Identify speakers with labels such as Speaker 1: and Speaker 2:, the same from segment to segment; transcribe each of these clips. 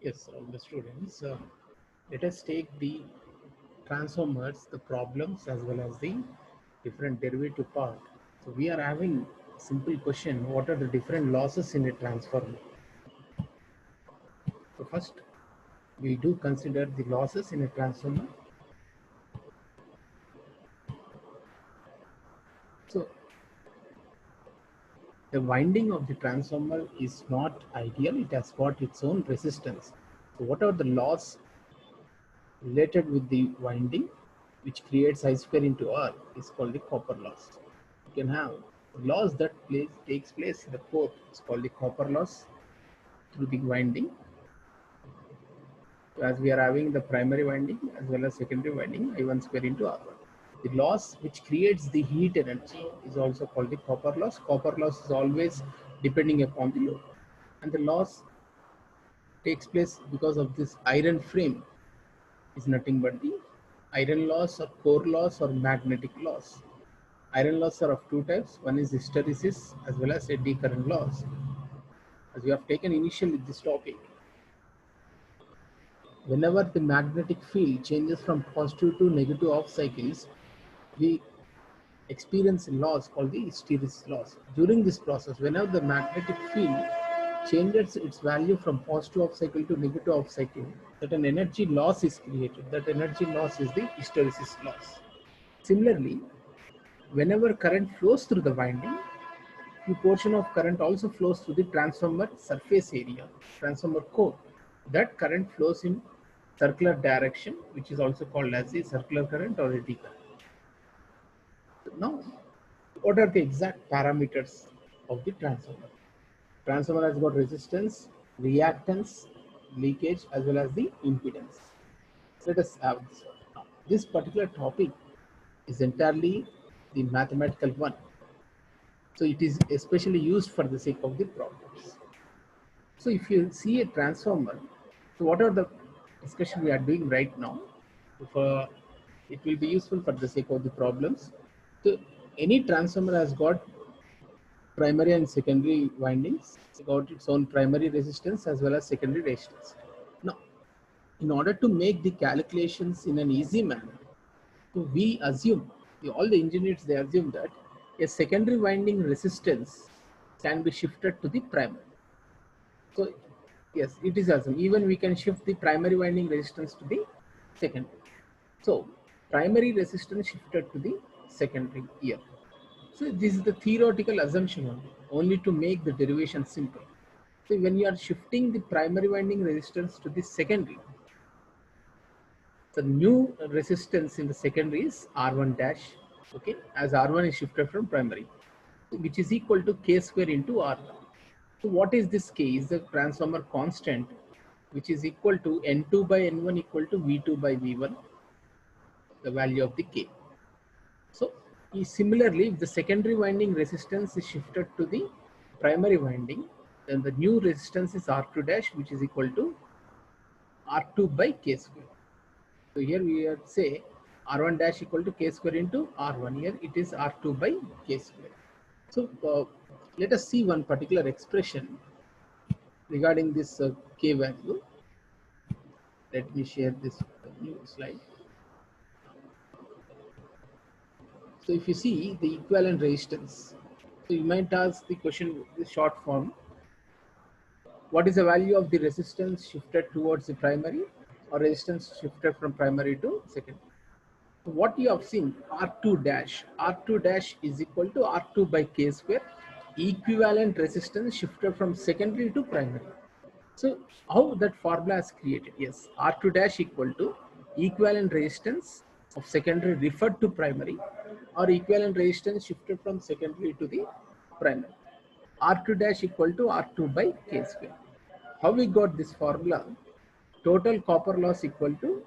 Speaker 1: Yes, all the students. Let us take the transformers, the problems as well as the different derivative part. So we are having a simple question: what are the different losses in a transformer? So first, we do consider the losses in a transformer. So the winding of the transformer is not ideal; it has got its own resistance. So what are the loss related with the winding, which creates I square into R, is called the copper loss. You can have loss that takes place in the core. It's called the copper loss through the winding. So as we are having the primary winding as well as secondary winding, I1 square into R1. The loss which creates the heat energy is also called the copper loss. Copper loss is always depending upon the load. And the loss takes place because of this iron frame is nothing but the iron loss or core loss or magnetic loss. Iron loss are of two types. One is hysteresis as well as eddy current loss. As we have taken initially this topic, whenever the magnetic field changes from positive to negative off cycles, we experience a loss called the hysteresis loss. During this process, whenever the magnetic field changes its value from positive off cycle to negative off cycle, that an energy loss is created. That energy loss is the hysteresis loss. Similarly, whenever current flows through the winding, a portion of current also flows through the transformer surface area, transformer core. That current flows in circular direction, which is also called as the circular current or eddy current. Now, what are the exact parameters of the transformer? Transformer has got resistance, reactance, leakage, as well as the impedance. Let us have this one. Now, this particular topic is entirely the mathematical one. So it is especially used for the sake of the problems. So if you see a transformer, so what are the discussion we are doing right now? For it will be useful for the sake of the problems. So any transformer has got primary and secondary windings. It got its own primary resistance as well as secondary resistance. Now, in order to make the calculations in an easy manner, so we assume all the engineers they assume that a secondary winding resistance can be shifted to the primary. So yes, it is also even we can shift the primary winding resistance to the secondary. So primary resistance shifted to the secondary here. So this is the theoretical assumption only to make the derivation simple. So when you are shifting the primary winding resistance to the secondary, the new resistance in the secondary is R1 dash, okay, as R1 is shifted from primary, which is equal to K square into R1. So what is this K? Is the transformer constant, which is equal to N2 by N1 equal to V2 by V1, the value of the K. So similarly, if the secondary winding resistance is shifted to the primary winding, then the new resistance is R2 dash, which is equal to R2 by K square. So here we are say R1 dash equal to K square into R1. Here it is R2 by K square. So let us see one particular expression regarding this K value. Let me share this new slide. So if you see the equivalent resistance, so you might ask the question, the short form, what is the value of the resistance shifted towards the primary or resistance shifted from primary to secondary? So what you have seen, R2 dash is equal to R2 by K square, equivalent resistance shifted from secondary to primary. So how that formula is created? Yes, R2 dash equal to equivalent resistance of secondary referred to primary or equivalent resistance shifted from secondary to the primary. R2 dash equal to R2 by K square. How we got this formula? Total copper loss equal to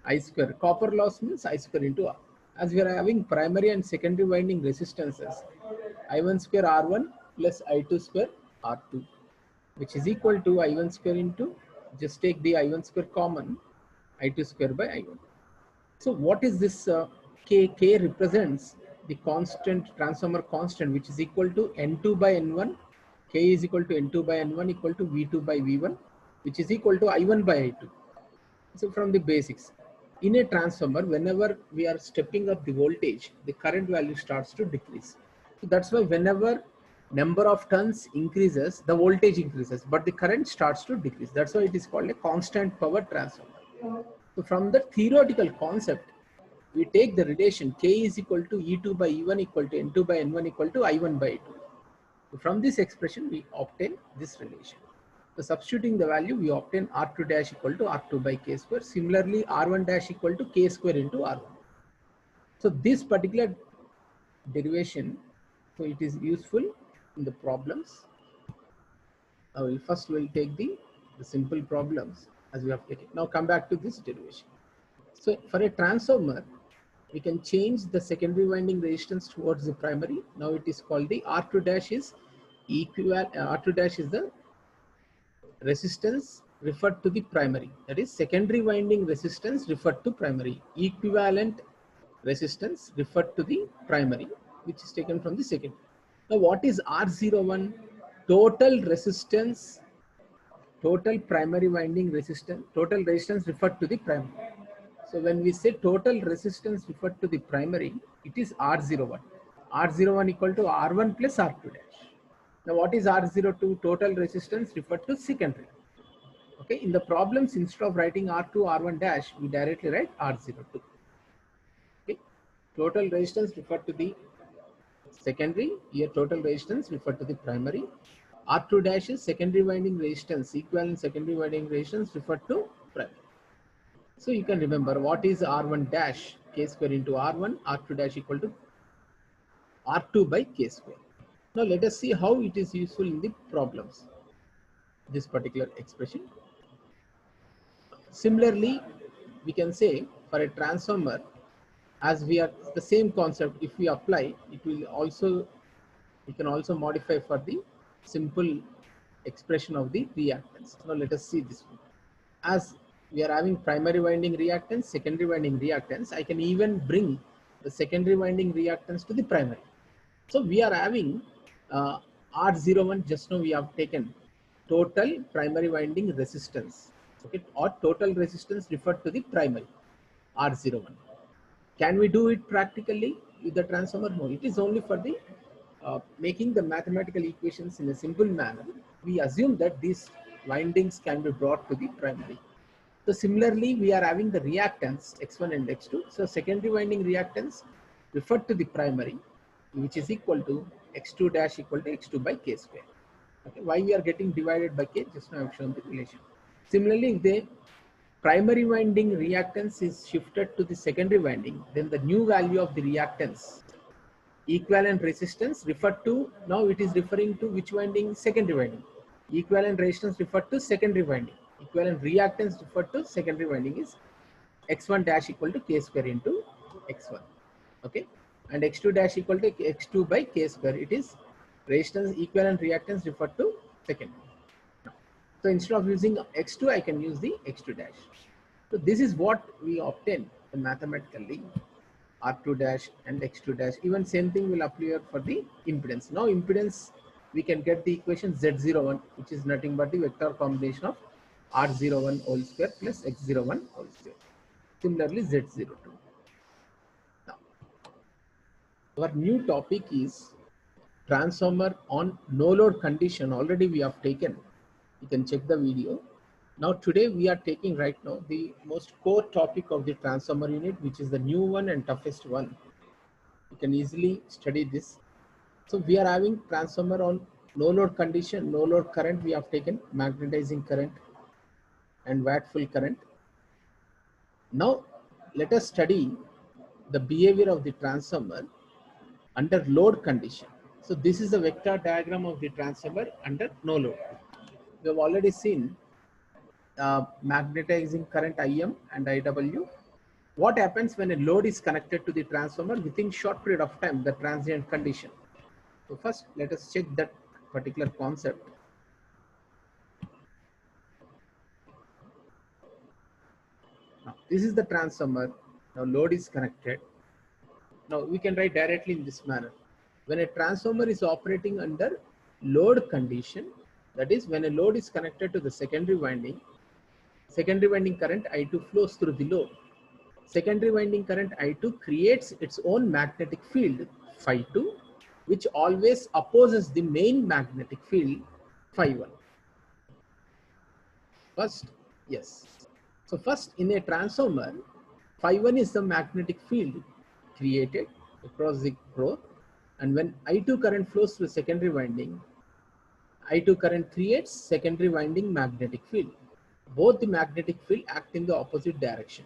Speaker 1: I square. Copper loss means I square into R. As we are having primary and secondary winding resistances, I1 square R1 plus I2 square R2, which is equal to I1 square into, just take the I1 square common, I2 square by I1. So what is this K? K represents the constant, transformer constant, which is equal to N2 by N1. K is equal to N2 by N1 equal to V2 by V1. which is equal to I1 by I2. So from the basics, in a transformer, whenever we are stepping up the voltage, the current value starts to decrease. So that's why whenever number of turns increases, the voltage increases, but the current starts to decrease. That's why it is called a constant power transformer. So from the theoretical concept, we take the relation K is equal to E2 by E1 equal to N2 by N1 equal to I1 by I2. So from this expression, we obtain this relation. So substituting the value, we obtain R2 dash equal to R2 by K square. Similarly, R1 dash equal to K square into R1. So this particular derivation, so it is useful in the problems. First we'll take the simple problems as we have taken. Now come back to this derivation. So for a transformer, we can change the secondary winding resistance towards the primary. Now it is called the R2 dash is equivalent. R2 dash is the resistance referred to the primary. That is secondary winding resistance referred to primary. Equivalent resistance referred to the primary, which is taken from the secondary. Now what is R01? Total resistance, total primary winding resistance, total resistance referred to the primary. So when we say total resistance referred to the primary, it is R01. R01 equal to R1 plus R2 dash. Now what is R02? Total resistance referred to secondary. Okay, in the problems, instead of writing R2, R1 dash, we directly write R02. Okay, total resistance referred to the secondary, here total resistance referred to the primary. R2 dash is secondary winding resistance, equivalent secondary winding resistance referred to primary. So you can remember what is R1 dash, K square into R1, R2 dash equal to R2 by K square. Now let us see how it is useful in the problems, this particular expression. Similarly, we can say for a transformer, as we are the same concept, if we apply, it will also, we can also modify for the simple expression of the reactance. Now let us see this one. As we are having primary winding reactance, secondary winding reactance, I can even bring the secondary winding reactance to the primary. So we are having R01, just now we have taken total primary winding resistance, okay, or total resistance referred to the primary, R01. Can we do it practically with the transformer? No, it is only for the making the mathematical equations in a simple manner. We assume that these windings can be brought to the primary. So similarly, we are having the reactance X1 and X2. So secondary winding reactance referred to the primary, which is equal to X2 dash equal to X2 by K square. Okay. Why we are getting divided by K? Just now I have shown the relation. Similarly, if the primary winding reactance is shifted to the secondary winding, then the new value of the reactance, equivalent resistance referred to, now it is referring to which winding? Secondary winding. Equivalent resistance referred to secondary winding. Equivalent reactance referred to secondary winding is X1 dash equal to K square into X1. Okay. And X2 dash equal to X2 by K square. It is resistance equivalent reactance referred to secondary. So instead of using X2, I can use the X2 dash. So this is what we obtain mathematically, R2 dash and X2 dash. Even same thing will appear for the impedance. Now impedance, we can get the equation Z01, which is nothing but the vector combination of R01 whole square plus X01 whole square. Similarly, Z02. Now, our new topic is transformer on no load condition. Already we have taken. You can check the video. Now today we are taking right now the most core topic of the transformer unit, which is the new one and toughest one. You can easily study this. So we are having transformer on no load condition, no load current. We have taken magnetizing current and wattful current. Now let us study the behavior of the transformer under load condition. So this is the vector diagram of the transformer under no load. We have already seen magnetizing current IM and IW. What happens when a load is connected to the transformer within short period of time, the transient condition. So first let us check that particular concept. Now this is the transformer. Now load is connected. Now we can write directly in this manner. When a transformer is operating under load condition, That is, when a load is connected to the secondary winding current I2 flows through the load. Secondary winding current I2 creates its own magnetic field phi2, which always opposes the main magnetic field phi1. First, yes. So first, in a transformer, phi1 is the magnetic field created across the core, and when I2 current flows through secondary winding, I2 current creates secondary winding magnetic field. Both the magnetic field act in the opposite direction.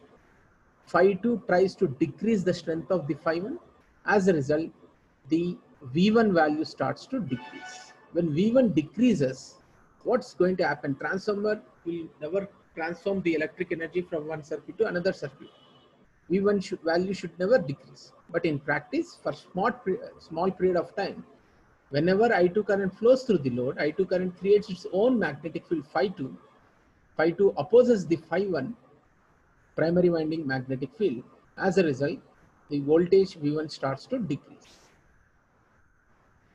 Speaker 1: Phi2 tries to decrease the strength of the phi1. As a result, the V1 value starts to decrease. When V1 decreases, what's going to happen? Transformer will never transform the electric energy from one circuit to another circuit. V1 value should never decrease. But in practice, for small period of time, whenever I2 current flows through the load, I2 current creates its own magnetic field phi2. Phi2 opposes the phi1 primary winding magnetic field. As a result, the voltage V1 starts to decrease.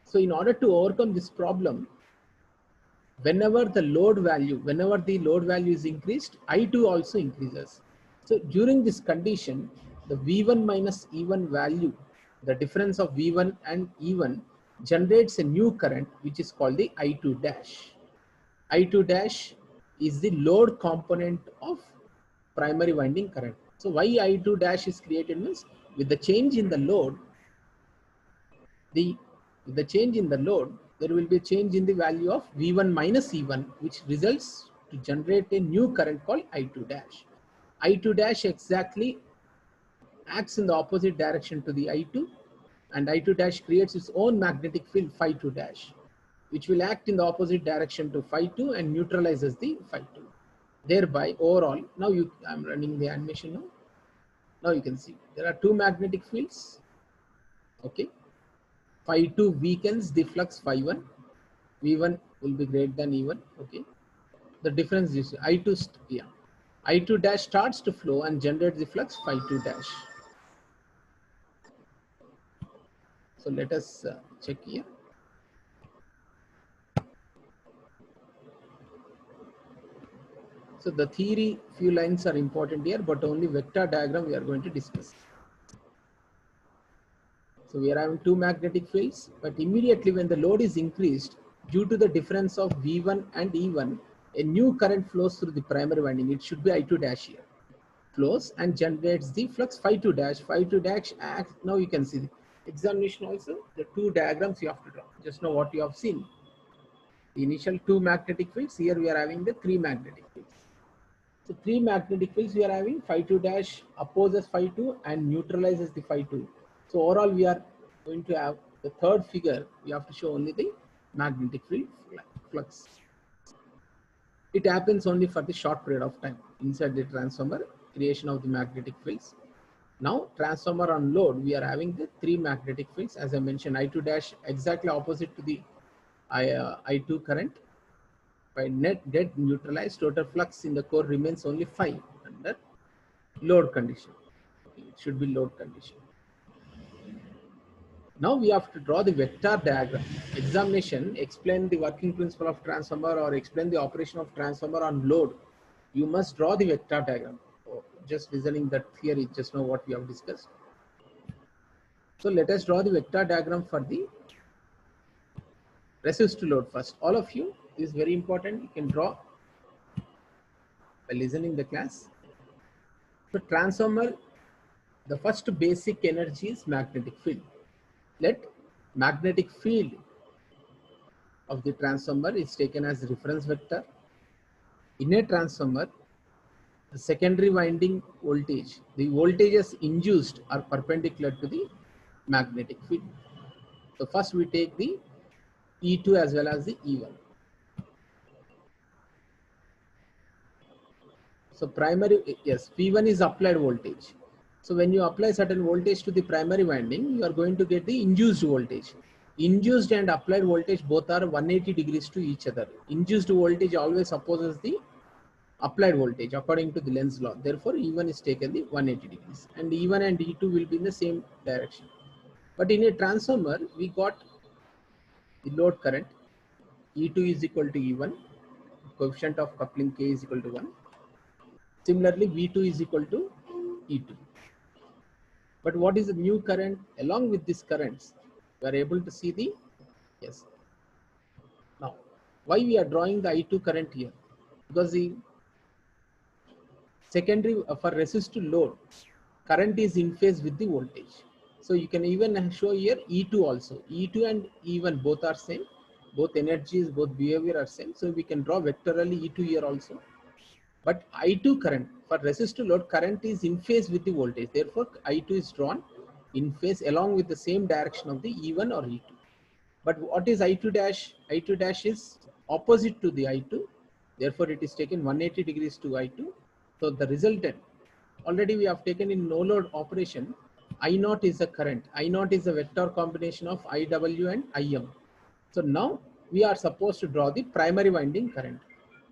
Speaker 1: So in order to overcome this problem, whenever the load value is increased, I2 also increases. So during this condition, the V1 minus E1 value, the difference of V1 and E1, generates a new current which is called the I2 dash. I2 dash is the load component of primary winding current. So why I2 dash is created means, with the change in the load, there will be a change in the value of V1 minus E1, which results to generate a new current called I2 dash. I2 dash exactly acts in the opposite direction to the I2, and I2 dash creates its own magnetic field phi2 dash, which will act in the opposite direction to phi2 and neutralizes the phi2. Thereby, overall, now I'm running the animation now. Now you can see there are two magnetic fields. Okay, phi2 weakens the flux phi1. V1 will be greater than E1. Okay, the difference is I2 dash starts to flow and generates the flux phi2 dash. So let us check here. So the theory few lines are important here, but only vector diagram we are going to discuss. So we are having two magnetic fields, but immediately when the load is increased, due to the difference of V1 and E1, a new current flows through the primary winding. It should be I2 dash here. Flows and generates the flux phi2 dash. Phi2 dash acts, now you can see the examination also, the two diagrams you have to draw. Just know what you have seen. The initial two magnetic fields, here we are having the three magnetic fields. So three magnetic fields we are having, phi2 dash opposes phi2 and neutralizes the phi2. So overall we are going to have the third figure, we have to show only the magnetic field flux. It happens only for the short period of time inside the transformer, creation of the magnetic fields. Now transformer on load, we are having the three magnetic fields. As I mentioned, I2 dash exactly opposite to the I2 current. By net get neutralized, total flux in the core remains only 5 under load condition. It should be load condition. Now we have to draw the vector diagram. Examination, explain the working principle of transformer or explain the operation of transformer on load. You must draw the vector diagram. Oh, just listening that theory, just know what we have discussed. So let us draw the vector diagram for the resist load first. All of you, this is very important. You can draw by listening the class. So transformer, the first basic energy is magnetic field. Let magnetic field of the transformer is taken as reference vector. In a transformer, the secondary winding voltage, the voltages induced are perpendicular to the magnetic field. So first we take the E2 as well as the E1. So primary, yes, P1 is applied voltage. So when you apply certain voltage to the primary winding, you are going to get the induced voltage. Induced and applied voltage both are 180 degrees to each other. Induced voltage always opposes the applied voltage according to the Lenz's law. Therefore, E1 is taken the 180 degrees and E1 and E2 will be in the same direction. But in a transformer, we got the load current E2 is equal to E1, coefficient of coupling K is equal to 1. Similarly, V2 is equal to E2. But what is the new current? Along with these currents, we are able to see the, yes. Now, why we are drawing the I2 current here? Because the secondary for resistive load, current is in phase with the voltage. So you can even show here E2 also. E2 and E1 both are same. Both energies, both behavior are same. So we can draw vectorially E2 here also. But I2 current, for resistive load, current is in phase with the voltage. Therefore, I2 is drawn in phase along with the same direction of the E1 or E2. But what is I2 dash? I2 dash is opposite to the I2. Therefore, it is taken 180 degrees to I2. So the resultant, already we have taken in no load operation, I0 is a current. I0 is a vector combination of IW and IM. So now we are supposed to draw the primary winding current.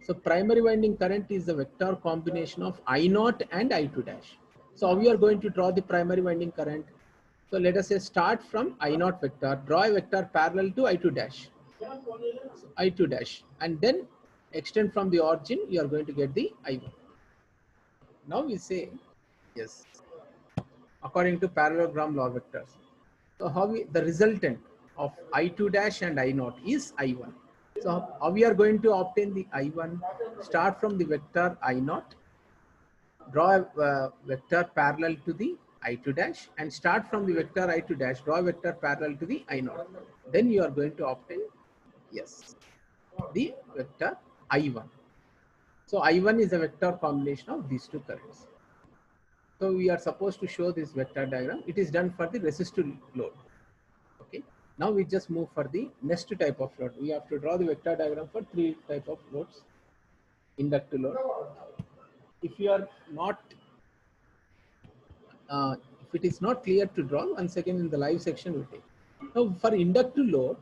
Speaker 1: So primary winding current is the vector combination of I0 and I2 dash. So how we are going to draw the primary winding current? So let us say start from I0 vector, draw a vector parallel to I2 dash. So I2 dash, and then extend from the origin, you are going to get the I1. Now we say, yes, according to parallelogram law vectors. So the resultant of I2 dash and I0 is I1. So how we are going to obtain the I1? Start from the vector I0, draw a vector parallel to the I2 dash, and start from the vector I2 dash, draw a vector parallel to the I0. Then you are going to obtain, yes, the vector I1. So I1 is a vector combination of these two currents. So we are supposed to show this vector diagram. It is done for the resistive load. Okay. Now we just move for the next type of load. We have to draw the vector diagram for three type of loads. Inductive load. If you are not, if it is not clear to draw, once again in the live section we take. Now for inductive load,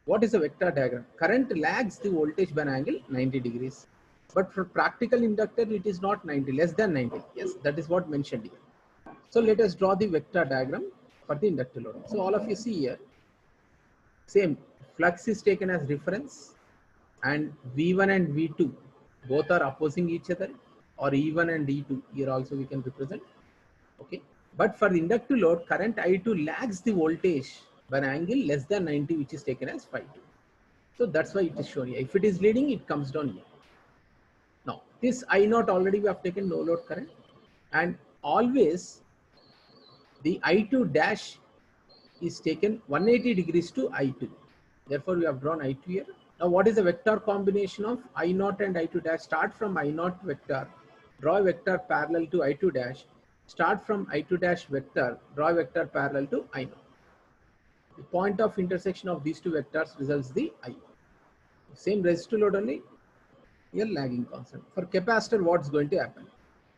Speaker 1: what is a vector diagram? Current lags the voltage by an angle 90 degrees. But for practical inductor, it is not 90, less than 90. Yes, that is what mentioned here. So let us draw the vector diagram for the inductive load. So all of you see here, same flux is taken as reference, and V1 and V2 both are opposing each other, or E1 and E2 here also we can represent. Okay, but for the inductive load, current I2 lags the voltage by an angle less than 90, which is taken as phi 2. So that's why it is shown here. If it is leading, it comes down here. Now this I0 already we have taken no load current, and always the I2 dash is taken 180 degrees to I2. Therefore, we have drawn I2 here. Now, what is the vector combination of I0 and I2 dash? Start from I0 vector, draw a vector parallel to I2 dash. Start from I2 dash vector, draw a vector parallel to I0. The point of intersection of these two vectors results the I1. Same resistor load only, here lagging constant. For capacitor, what's going to happen?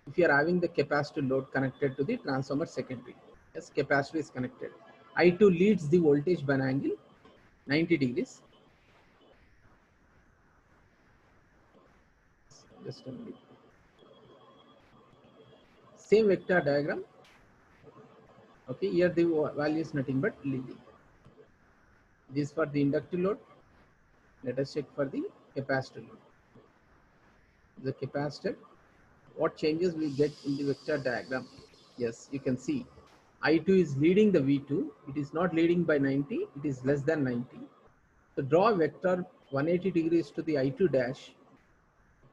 Speaker 1: If you are having the capacitor load connected to the transformer secondary, yes, capacitor is connected. I2 leads the voltage by an angle 90 degrees. Just a minute. Same vector diagram. Okay, here the value is nothing but leading. This for the inductive load. Let us check for the capacitor load. The capacitor, what changes we get in the vector diagram? Yes, you can see I2 is leading the V2. It is not leading by 90. It is less than 90. So draw a vector 180 degrees to the I2 dash,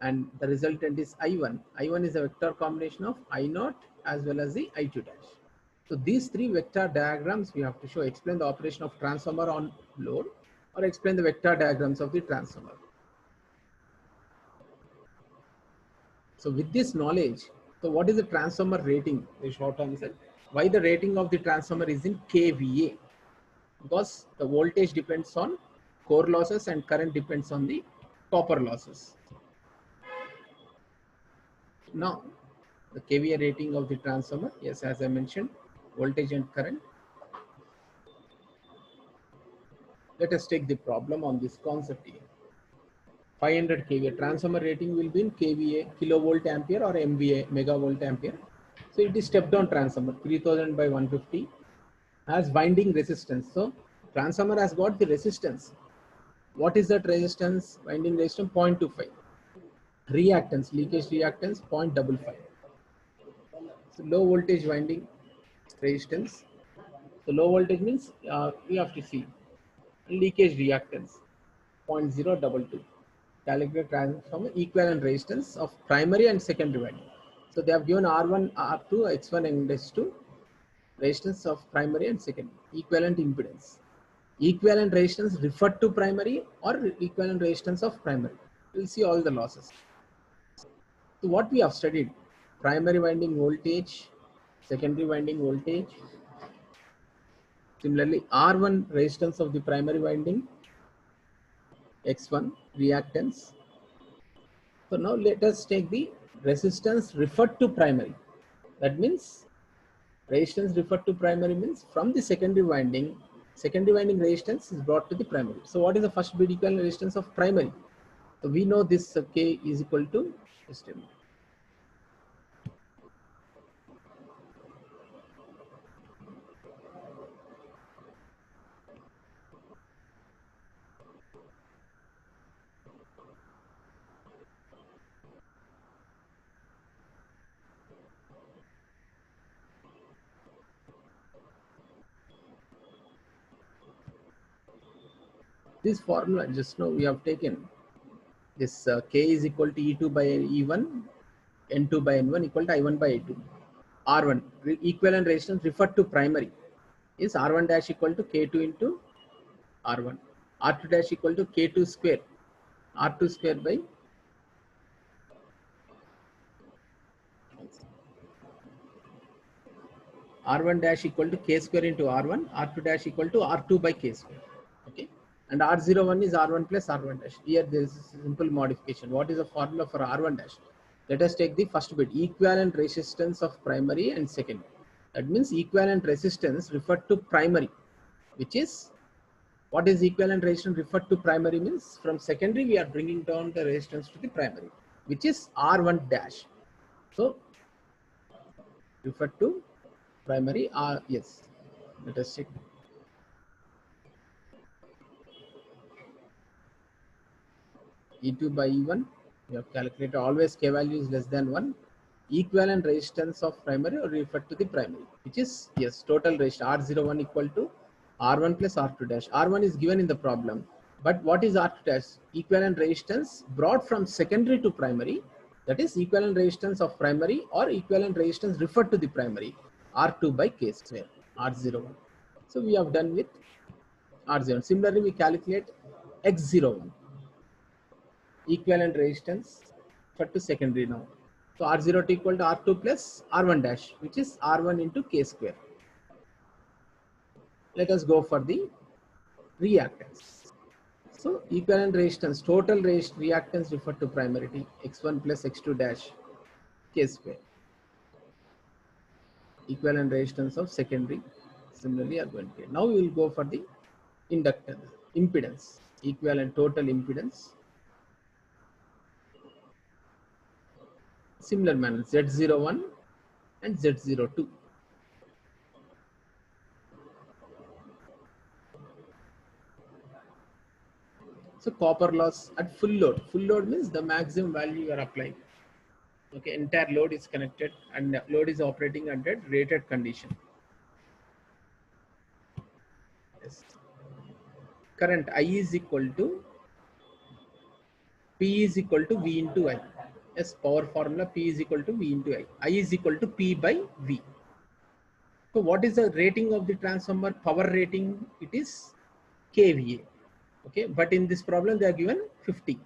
Speaker 1: and the resultant is I1. I1 is a vector combination of I0 as well as the I2 dash. So these three vector diagrams we have to show, explain the operation of transformer on load, or explain the vector diagrams of the transformer. So with this knowledge, so what is the transformer rating? The short answer, why the rating of the transformer is in kVA? Because the voltage depends on core losses and current depends on the copper losses. Now, the kVA rating of the transformer, yes, as I mentioned, voltage and current. Let us take the problem on this concept here. 500 kVA transformer rating will be in kVA, kilovolt ampere, or MVA, megavolt ampere. So it is step down transformer, 3000 by 150, has winding resistance. So transformer has got the resistance. What is that resistance? Winding resistance 0.25. Reactance, leakage reactance 0.55. So low voltage winding resistance. So low voltage means you have to see leakage reactance 0.022. Calculate transformer equivalent resistance of primary and secondary winding. So they have given R1, R2, X1 and X2 resistance of primary and secondary. Equivalent impedance. Equivalent resistance referred to primary or equivalent resistance of primary. We'll see all the losses. So what we have studied, primary winding voltage, secondary winding voltage. Similarly, R1 resistance of the primary winding, X1 reactance. So now let us take the resistance referred to primary. That means resistance referred to primary means from the secondary winding resistance is brought to the primary. So what is the first bit equivalent resistance of primary? So we know this K is equal to system. This formula just now we have taken this K is equal to E2 by E1, N2 by N1 equal to I1 by I2. R1 equivalent resistance referred to primary is R1 dash equal to K2 into R1. R2 dash equal to K2 square. R2 square by R1 dash equal to K square into R1. R2 dash equal to R2 by K square. Okay. And R01 is R1 plus R1 dash. Here there is a simple modification. What is the formula for R1 dash? Let us take the first bit, equivalent resistance of primary and secondary. That means equivalent resistance referred to primary, which is, what is equivalent resistance referred to primary means from secondary we are bringing down the resistance to the primary, which is R1 dash. So referred to primary R, yes, let us check. E2 by E1, we have calculated always K value is less than 1. Equivalent resistance of primary or referred to the primary, which is, yes, total resistance R01 equal to R1 plus R2 dash. R1 is given in the problem, but what is R2 dash? Equivalent resistance brought from secondary to primary, that is equivalent resistance of primary or equivalent resistance referred to the primary, R2 by K square, R01. So we have done with R01. Similarly, we calculate X01. Equivalent resistance for to secondary now. So R0 equal to R2 plus R1 dash, which is R1 into K square. Let us go for the reactance. So equivalent resistance, total reactance referred to primary, X1 plus X2 dash K square. Equivalent resistance of secondary, similarly are going to get. Now we will go for the inductance, impedance, equivalent total impedance. Similar manner, Z01 and Z02. So copper loss at full load. Full load means the maximum value you are applying. Okay, entire load is connected and load is operating under rated condition. Yes. Current I is equal to P is equal to V into I. Yes, power formula P is equal to V into I. I is equal to P by V. So what is the rating of the transformer? Power rating, it is kVA. Okay, but in this problem they are given 50.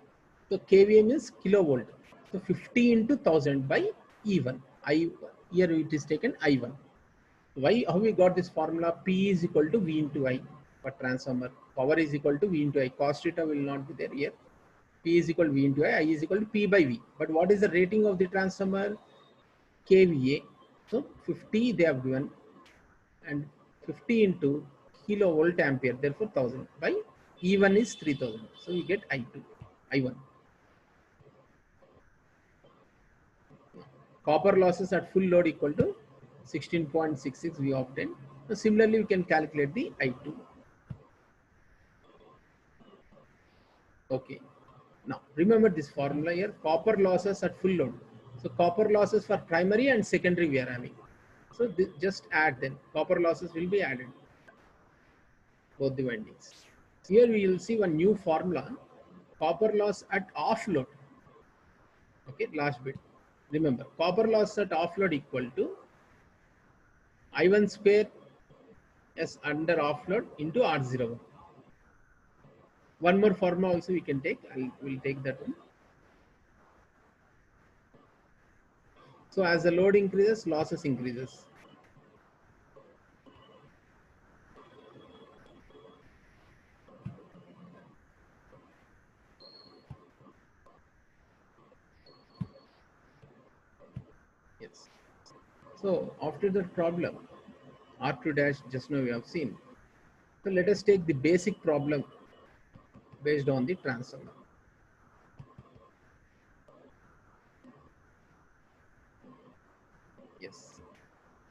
Speaker 1: So kVA means kilovolt. So 50 into 1000 by E1. Here it is taken I1. Why? How we got this formula? P is equal to V into I for transformer. Power is equal to V into I. Cos theta will not be there here. P is equal to V into I is equal to P by V. But what is the rating of the transformer? kVA. So 50 they have given and 50 into kilovolt ampere. Therefore 1000 by E1 is 3000. So you get I2, I1. Copper losses at full load equal to 16.66 we obtained. So similarly, we can calculate the I2. Okay. Now remember this formula here, copper losses at full load. So copper losses for primary and secondary we are having. So just add, then copper losses will be added, both the windings. Here we will see one new formula, copper loss at off load. Okay, last bit. Remember, copper loss at off load equal to I1 square S under offload into R01. One more formula also we can take. We'll take that one. So as the load increases, losses increases. Yes. So after the problem, R2 dash just now we have seen. So let us take the basic problem based on the transformer. Yes.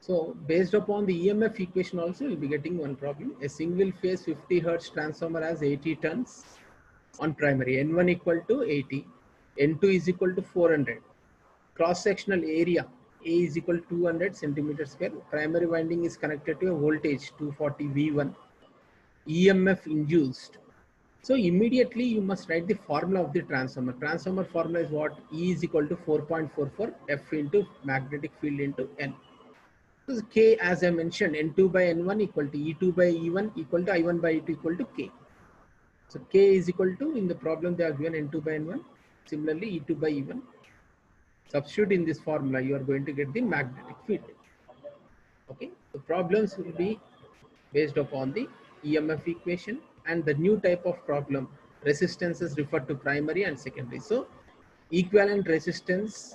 Speaker 1: So based upon the EMF equation also we'll be getting one problem. A single phase 50 hertz transformer has 80 turns on primary. N1 equal to 80. N2 is equal to 400. Cross sectional area A is equal to 200 centimeters square. Primary winding is connected to a voltage 240 V1. EMF induced. So immediately you must write the formula of the transformer. Transformer formula is what? E is equal to 4.44 F into magnetic field into N. So K, as I mentioned, N2 by N1 equal to E2 by E1 equal to I1 by E2 equal to K. So K is equal to, in the problem they are given N2 by N1. Similarly E2 by E1. Substitute in this formula, you are going to get the magnetic field. Okay, the problems will be based upon the EMF equation, and the new type of problem, resistances referred to primary and secondary. So equivalent resistance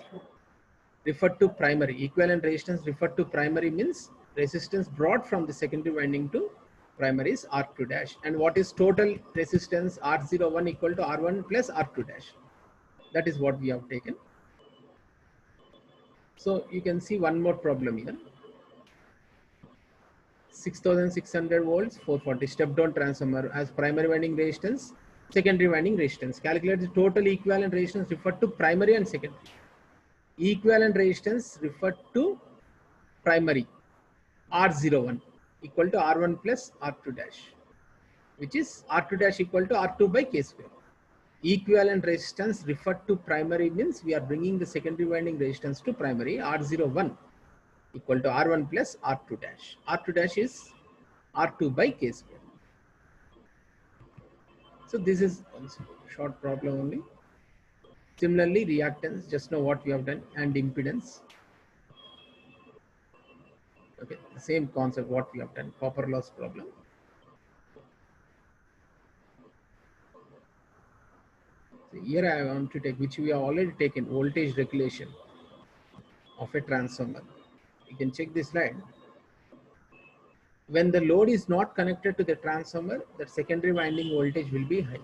Speaker 1: referred to primary. Equivalent resistance referred to primary means resistance brought from the secondary winding to primary is R2 dash. And what is total resistance? R01 equal to R1 plus R2 dash. That is what we have taken. So you can see one more problem here. 6600 volts, 440 step down transformer as primary winding resistance, secondary winding resistance. Calculate the total equivalent resistance referred to primary and secondary. Equivalent resistance referred to primary R01 equal to R1 plus R2 dash, which is R2 dash equal to R2 by K square. Equivalent resistance referred to primary means we are bringing the secondary winding resistance to primary, R01 equal to R1 plus R2 dash. R2 dash is R2 by K square. So this is also short problem only. Similarly, reactance, just know what we have done, and impedance. Okay, the same concept what we have done, copper loss problem. So here I want to take, which we have already taken, voltage regulation of a transformer. You can check this slide. When the load is not connected to the transformer, the secondary winding voltage will be high.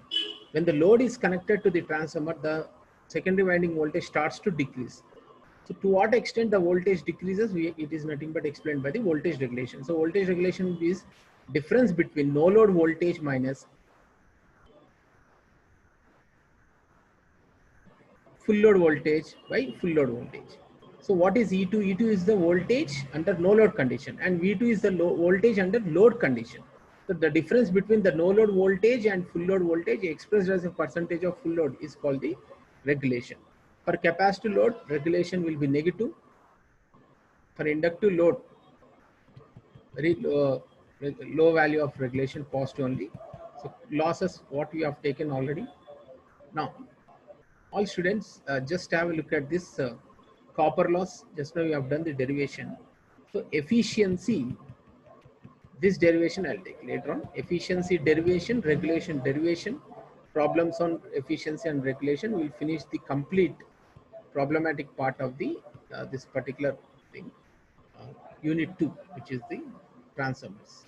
Speaker 1: When the load is connected to the transformer, the secondary winding voltage starts to decrease. So to what extent the voltage decreases, it is nothing but explained by the voltage regulation. So voltage regulation is difference between no load voltage minus full load voltage by full load voltage. So what is E2? E2 is the voltage under no load condition, and V2 is the voltage under load condition. So the difference between the no load voltage and full load voltage expressed as a percentage of full load is called the regulation. For capacitive load, regulation will be negative. For inductive load, very low value of regulation, positive only. So losses, what we have taken already. Now, all students just have a look at this copper loss. Just now we have done the derivation. So efficiency, this derivation I'll take later on. Efficiency derivation, regulation derivation, problems on efficiency and regulation. We'll finish the complete problematic part of the this particular thing, unit 2, which is the transformers.